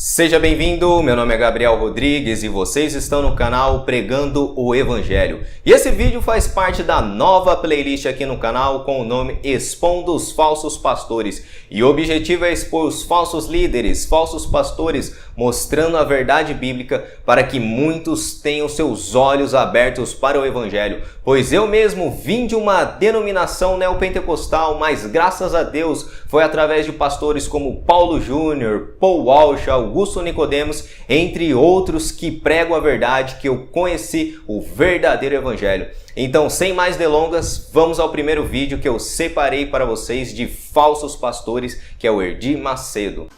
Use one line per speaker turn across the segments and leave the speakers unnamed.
Seja bem-vindo, meu nome é Gabriel Rodrigues e vocês estão no canal Pregando o Evangelho. E esse vídeo faz parte da nova playlist aqui no canal com o nome Expondo os Falsos Pastores. E o objetivo é expor os falsos líderes, falsos pastores, mostrando a verdade bíblica para que muitos tenham seus olhos abertos para o Evangelho. Pois eu mesmo vim de uma denominação neopentecostal, mas graças a Deus foi através de pastores como Paulo Júnior, Paul Walsh, Augusto Nicodemos, entre outros que pregam a verdade, que eu conheci o verdadeiro Evangelho. Então, sem mais delongas, vamos ao primeiro vídeo que eu separei para vocês de falsos pastores, que é o Edir Macedo.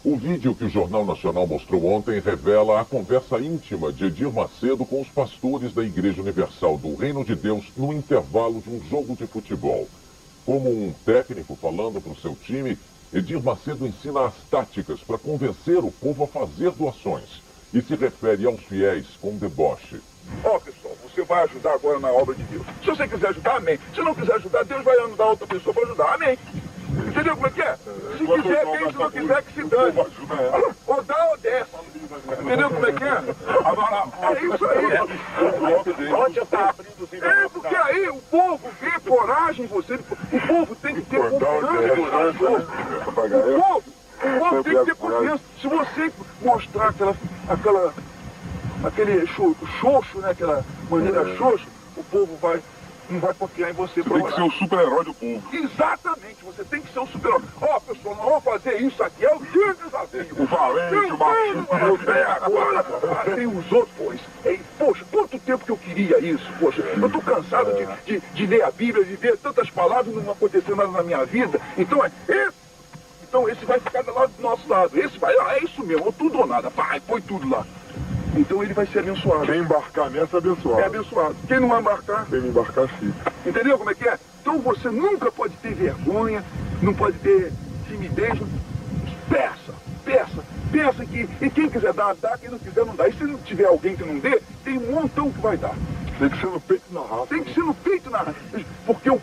O vídeo que o Jornal Nacional mostrou ontem revela a conversa íntima de Edir Macedo com os pastores da Igreja Universal do Reino de Deus no intervalo de um jogo de futebol. Como um técnico falando para o seu time, Edir Macedo ensina as táticas para convencer o povo a fazer doações e se refere aos fiéis com deboche.
Pessoal, você vai ajudar agora na obra de Deus. Se você quiser ajudar, amém. Se não quiser ajudar, Deus vai ajudar outra pessoa para ajudar, amém. Entendeu como é que é? Se quiser, bem, se não quiser, que se dane. Ou dá ou desce. Entendeu como é que é? É isso aí. Onde está abrindo o É porque aí o povo vê coragem em você. O povo tem que ter confiança. O povo tem que ter confiança. Se você mostrar aquele xoxo, né? Aquela maneira xoxo, o povo não vai confiar em você.
Você tem que ser o super-herói do povo.
Exatamente, você tem que ser o super-herói. Pessoal, nós vamos fazer isso aqui, é o grande desafio.
O valente, o macho.
Agora, tem os outros, poxa, quanto tempo que eu queria isso, poxa. Eu tô cansado de ler a Bíblia, de ver tantas palavras e não acontecer nada na minha vida. Então, esse vai ficar do nosso lado. Esse vai, é isso mesmo, tudo ou nada. Pai, põe tudo lá. Então ele vai ser abençoado.
Quem embarcar nessa é abençoado.
É abençoado. Quem não embarcar...
Quem embarcar, fica.
Entendeu como é que é? Então você nunca pode ter vergonha, não pode ter timidez. Peça que... E quem quiser dar, dá. Quem não quiser, não dá. E se não tiver alguém que não dê, tem um montão que vai dar.
Tem que ser no peito e na raça.
Tem que ser no peito e na raça. Porque o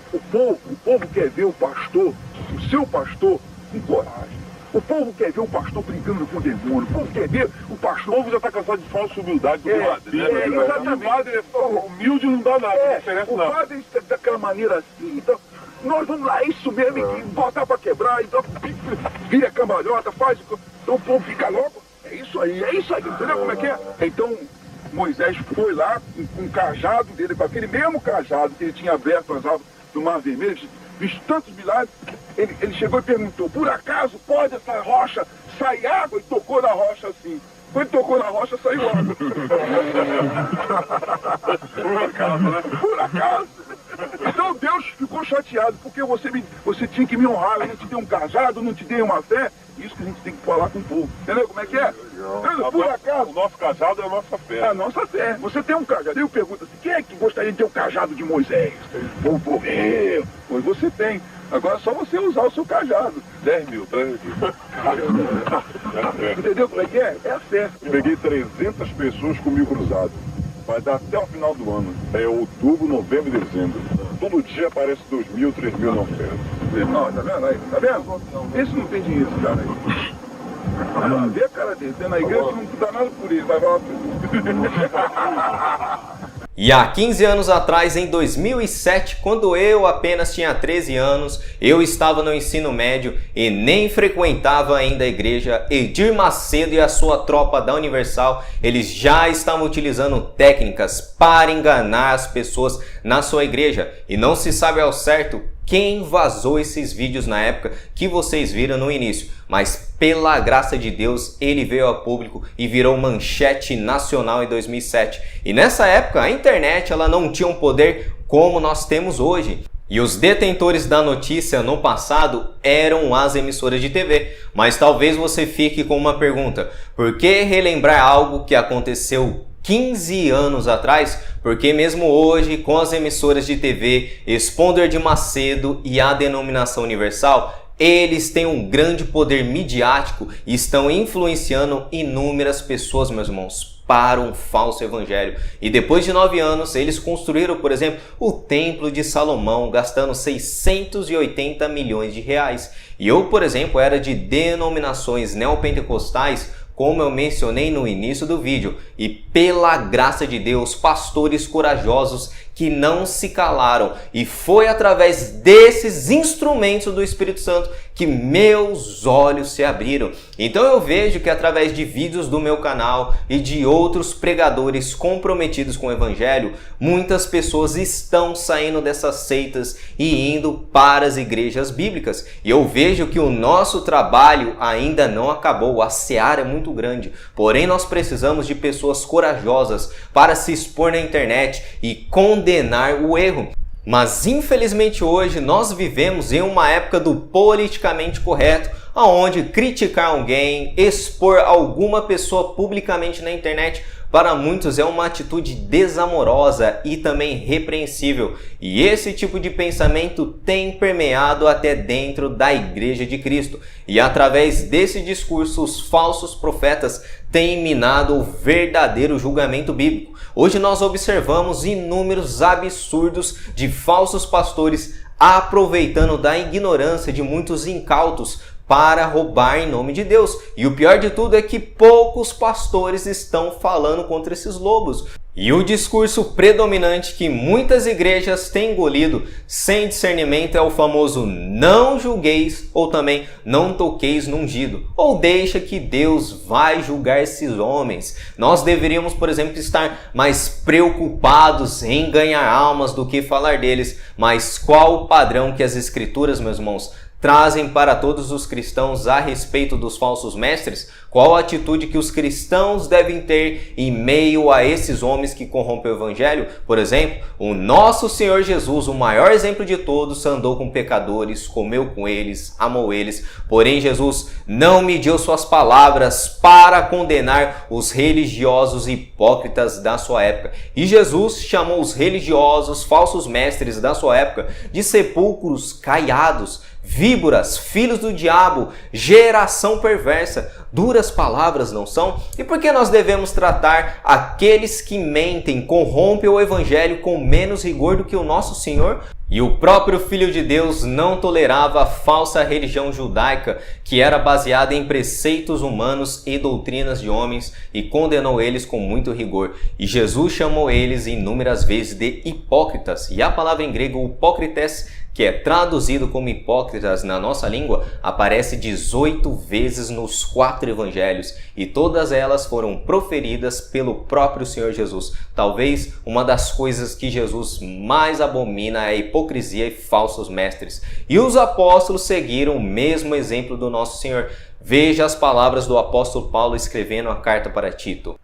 povo quer ver o pastor, o seu pastor, com coragem. O povo quer ver o pastor brincando com o demônio. O povo quer ver o pastor...
O povo já está cansado de falsa humildade do padre, né?
Exatamente.
O padre é humilde, não dá nada, não interessa nada.
O padre é daquela maneira assim, então... Nós vamos lá, é isso mesmo, e botar para quebrar, então vira cambalhota, faz... Então o povo fica louco. É isso aí, entendeu como é que é? Então Moisés foi lá com o cajado dele, com aquele mesmo cajado que ele tinha aberto as águas do Mar Vermelho, visto tantos milagres, ele chegou e perguntou, por acaso pode essa rocha sair água? E tocou na rocha assim. Quando tocou na rocha, saiu água. Por acaso, né? Por acaso. Então Deus ficou chateado, porque você tinha que me honrar, eu não te dei um cajado, não te dei uma fé. Isso que a gente tem que falar com o povo. Entendeu como é que é? Por acaso.
O nosso cajado é a nossa fé.
É a nossa fé. Você tem um cajado. Eu pergunto assim, quem é que gostaria de ter o cajado de Moisés? O povo, pois você tem. Agora é só você usar o seu cajado.
10 mil.
Entendeu como é que é? É a fé.
Peguei 300 pessoas comigo cruzado. Vai dar até o final do ano. É outubro, novembro e dezembro. Todo dia aparece 2 mil, 3 mil na oferta.
Não, tá vendo aí? Tá vendo? Esse não tem dinheiro, esse cara aí. Vê a cara dele. Tem na igreja que não dá nada por ele. Vai lá.
E há 15 anos atrás, em 2007, quando eu apenas tinha 13 anos, eu estava no ensino médio e nem frequentava ainda a igreja, Edir Macedo e a sua tropa da Universal, eles já estavam utilizando técnicas para enganar as pessoas na sua igreja. E não se sabe ao certo quem vazou esses vídeos na época que vocês viram no início, mas pela graça de Deus ele veio a público e virou manchete nacional em 2007. E nessa época a internet ela não tinha um poder como nós temos hoje. E os detentores da notícia no passado eram as emissoras de TV. Mas talvez você fique com uma pergunta: por que relembrar algo que aconteceu 15 anos atrás? Porque mesmo hoje, com as emissoras de TV, expondo Edir Macedo e a denominação universal, eles têm um grande poder midiático e estão influenciando inúmeras pessoas, meus irmãos. para um falso evangelho. E depois de 9 anos, eles construíram, por exemplo, o Templo de Salomão, gastando 680 milhões de reais. E eu, por exemplo, era de denominações neopentecostais, como eu mencionei no início do vídeo, e pela graça de Deus, pastores corajosos que não se calaram, e foi através desses instrumentos do Espírito Santo que meus olhos se abriram. Então eu vejo que através de vídeos do meu canal e de outros pregadores comprometidos com o Evangelho, muitas pessoas estão saindo dessas seitas e indo para as igrejas bíblicas. E eu vejo que o nosso trabalho ainda não acabou, a seara é muito grande, porém nós precisamos de pessoas corajosas para se expor na internet e condenar o erro. Mas infelizmente hoje nós vivemos em uma época do politicamente correto, onde criticar alguém, expor alguma pessoa publicamente na internet, para muitos é uma atitude desamorosa e também repreensível. E esse tipo de pensamento tem permeado até dentro da Igreja de Cristo. E através desse discurso, os falsos profetas têm minado o verdadeiro julgamento bíblico. Hoje nós observamos inúmeros absurdos de falsos pastores aproveitando da ignorância de muitos incautos para roubar em nome de Deus. E o pior de tudo é que poucos pastores estão falando contra esses lobos. E o discurso predominante que muitas igrejas têm engolido sem discernimento é o famoso não julgueis, ou também não toqueis no ungido, ou deixa que Deus vai julgar esses homens. Nós deveríamos, por exemplo, estar mais preocupados em ganhar almas do que falar deles. Mas qual o padrão que as Escrituras, meus irmãos, trazem para todos os cristãos a respeito dos falsos mestres? Qual a atitude que os cristãos devem ter em meio a esses homens que corrompem o evangelho? Por exemplo, o nosso Senhor Jesus, o maior exemplo de todos, andou com pecadores, comeu com eles, amou eles. Porém, Jesus não mediu suas palavras para condenar os religiosos hipócritas da sua época. E Jesus chamou os religiosos, falsos mestres da sua época de sepulcros caiados, víboras, filhos do diabo, geração perversa. Duras palavras, não são? E por que nós devemos tratar aqueles que mentem, corrompem o evangelho com menos rigor do que o nosso Senhor? E o próprio Filho de Deus não tolerava a falsa religião judaica, que era baseada em preceitos humanos e doutrinas de homens, e condenou eles com muito rigor. E Jesus chamou eles inúmeras vezes de hipócritas. E a palavra em grego hipócrites, que é traduzido como hipócritas na nossa língua, aparece 18 vezes nos 4 evangelhos, e todas elas foram proferidas pelo próprio Senhor Jesus. Talvez uma das coisas que Jesus mais abomina é a hipocrisia e falsos mestres. E os apóstolos seguiram o mesmo exemplo do nosso Senhor. Veja as palavras do apóstolo Paulo escrevendo a carta para Tito.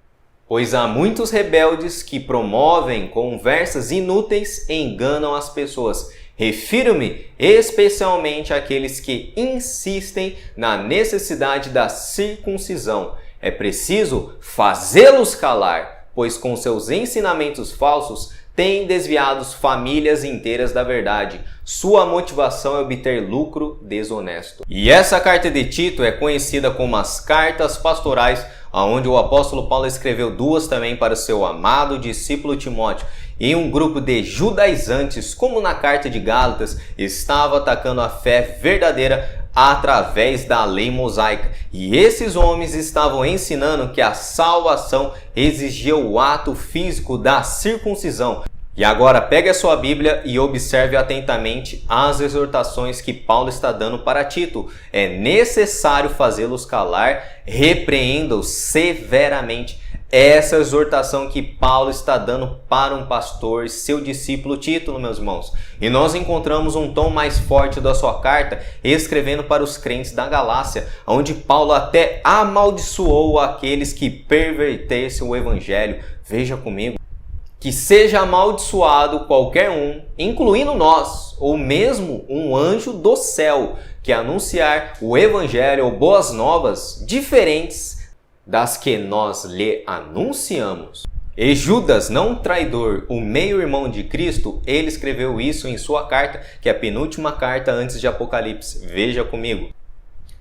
Pois há muitos rebeldes que promovem conversas inúteis e enganam as pessoas. Refiro-me especialmente àqueles que insistem na necessidade da circuncisão. É preciso fazê-los calar, pois com seus ensinamentos falsos têm desviado famílias inteiras da verdade. Sua motivação é obter lucro desonesto. E essa carta de Tito é conhecida como as cartas pastorais, onde o apóstolo Paulo escreveu 2 também para o seu amado discípulo Timóteo. E um grupo de judaizantes, como na carta de Gálatas, estava atacando a fé verdadeira através da lei mosaica. E esses homens estavam ensinando que a salvação exigia o ato físico da circuncisão. E agora pegue a sua Bíblia e observe atentamente as exortações que Paulo está dando para Tito. É necessário fazê-los calar, repreenda-os severamente. Essa exortação que Paulo está dando para um pastor, seu discípulo Tito, meus irmãos. E nós encontramos um tom mais forte da sua carta, escrevendo para os crentes da Galácia, onde Paulo até amaldiçoou aqueles que pervertessem o evangelho. Veja comigo. Que seja amaldiçoado qualquer um, incluindo nós, ou mesmo um anjo do céu, que anunciar o evangelho ou boas novas diferentes das que nós lhe anunciamos. E Judas, não traidor, o meio-irmão de Cristo, ele escreveu isso em sua carta, que é a penúltima carta antes de Apocalipse. Veja comigo.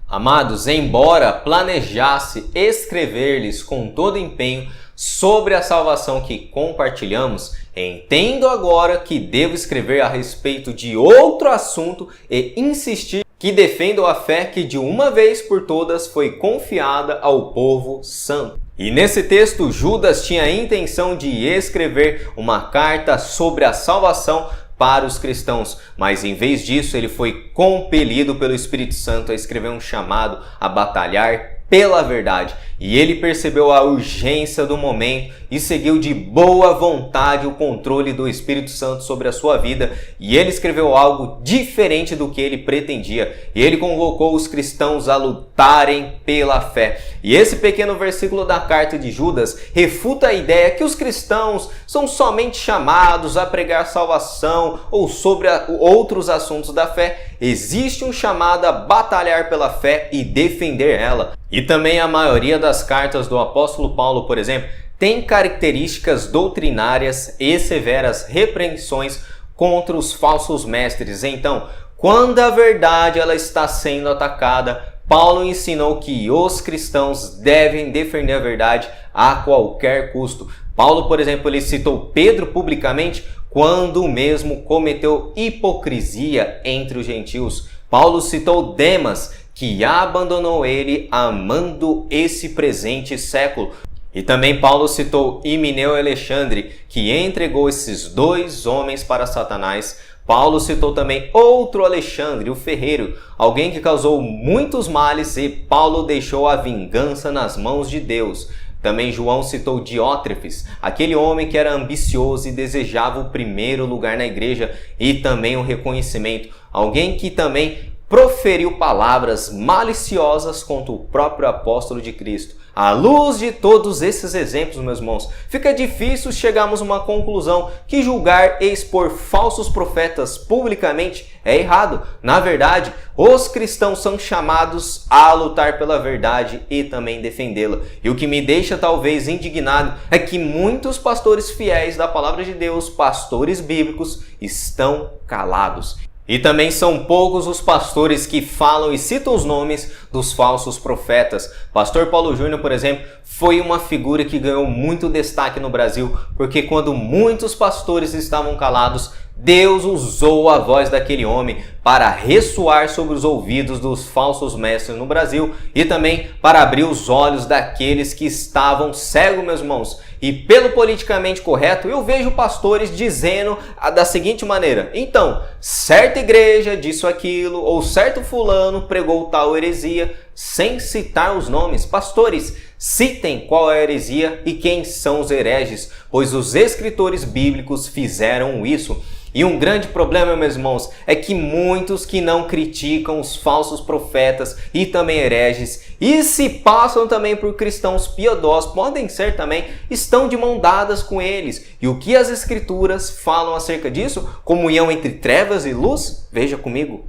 Amados, embora planejasse escrever-lhes com todo empenho sobre a salvação que compartilhamos, entendo agora que devo escrever a respeito de outro assunto e insistir que defendo a fé que de uma vez por todas foi confiada ao povo santo. E nesse texto, Judas tinha a intenção de escrever uma carta sobre a salvação para os cristãos, mas em vez disso ele foi compelido pelo Espírito Santo a escrever um chamado a batalhar pela verdade. E ele percebeu a urgência do momento e seguiu de boa vontade o controle do Espírito Santo sobre a sua vida. E ele escreveu algo diferente do que ele pretendia. E ele convocou os cristãos a lutarem pela fé. E esse pequeno versículo da carta de Judas refuta a ideia que os cristãos são somente chamados a pregar salvação ou sobre outros assuntos da fé. Existe um chamado a batalhar pela fé e defender ela. E também a maioria das cartas do apóstolo Paulo, por exemplo, tem características doutrinárias e severas repreensões contra os falsos mestres. Então, quando a verdade ela está sendo atacada, Paulo ensinou que os cristãos devem defender a verdade a qualquer custo. Paulo, por exemplo, ele citou Pedro publicamente quando o mesmo cometeu hipocrisia entre os gentios. Paulo citou Demas, que abandonou ele amando esse presente século. E também Paulo citou Himeneu e Alexandre, que entregou esses dois homens para Satanás. Paulo citou também outro Alexandre, o ferreiro, alguém que causou muitos males, e Paulo deixou a vingança nas mãos de Deus. Também João citou Diótrefes, aquele homem que era ambicioso e desejava o primeiro lugar na igreja e também o reconhecimento. Alguém que também proferiu palavras maliciosas contra o próprio apóstolo de Cristo. À luz de todos esses exemplos, meus irmãos, fica difícil chegarmos a uma conclusão que julgar e expor falsos profetas publicamente é errado. Na verdade, os cristãos são chamados a lutar pela verdade e também defendê-la. E o que me deixa talvez indignado é que muitos pastores fiéis da palavra de Deus, pastores bíblicos, estão calados. E também são poucos os pastores que falam e citam os nomes dos falsos profetas. Pastor Paulo Júnior, por exemplo, foi uma figura que ganhou muito destaque no Brasil, porque quando muitos pastores estavam calados, Deus usou a voz daquele homem para ressoar sobre os ouvidos dos falsos mestres no Brasil e também para abrir os olhos daqueles que estavam cegos, meus irmãos. E pelo politicamente correto, eu vejo pastores dizendo da seguinte maneira: então, certa igreja disse aquilo, ou certo fulano pregou tal heresia, sem citar os nomes. Pastores, citem qual é a heresia e quem são os hereges, pois os escritores bíblicos fizeram isso. E um grande problema, meus irmãos, é que muitos que não criticam os falsos profetas e também hereges e se passam também por cristãos piedosos, podem ser também, estão de mão dadas com eles. E o que as escrituras falam acerca disso? Comunhão entre trevas e luz? Veja comigo.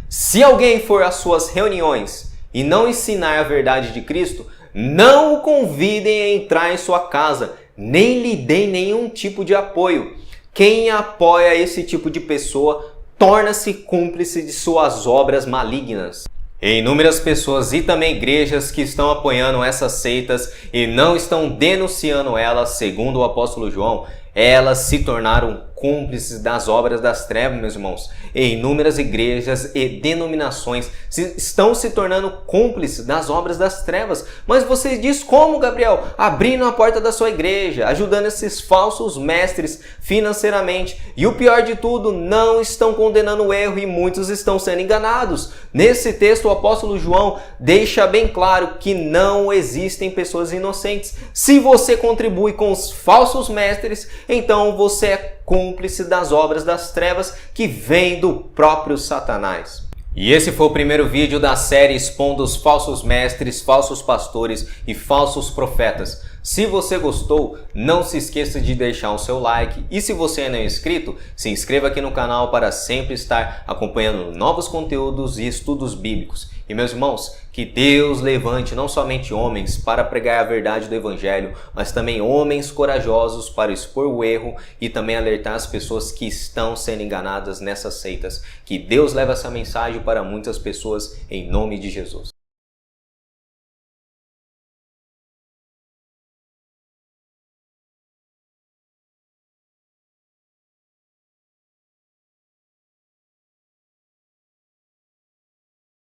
Se alguém for às suas reuniões e não ensinar a verdade de Cristo, não o convidem a entrar em sua casa, nem lhe deem nenhum tipo de apoio. Quem apoia esse tipo de pessoa torna-se cúmplice de suas obras malignas. E inúmeras pessoas e também igrejas que estão apoiando essas seitas e não estão denunciando elas, segundo o apóstolo João, elas se tornaram cúmplices das obras das trevas, meus irmãos. E inúmeras igrejas e denominações estão se tornando cúmplices das obras das trevas. Mas você diz como, Gabriel? Abrindo a porta da sua igreja, ajudando esses falsos mestres financeiramente. E o pior de tudo, não estão condenando o erro e muitos estão sendo enganados. Nesse texto, o apóstolo João deixa bem claro que não existem pessoas inocentes. Se você contribui com os falsos mestres, então você é cúmplice das obras das trevas que vem do próprio Satanás. E esse foi o primeiro vídeo da série expondo os falsos mestres, falsos pastores e falsos profetas. Se você gostou, não se esqueça de deixar o seu like e se você ainda não é inscrito, se inscreva aqui no canal para sempre estar acompanhando novos conteúdos e estudos bíblicos. E meus irmãos, que Deus levante não somente homens para pregar a verdade do Evangelho, mas também homens corajosos para expor o erro e também alertar as pessoas que estão sendo enganadas nessas seitas. Que Deus leve essa mensagem para muitas pessoas em nome de Jesus.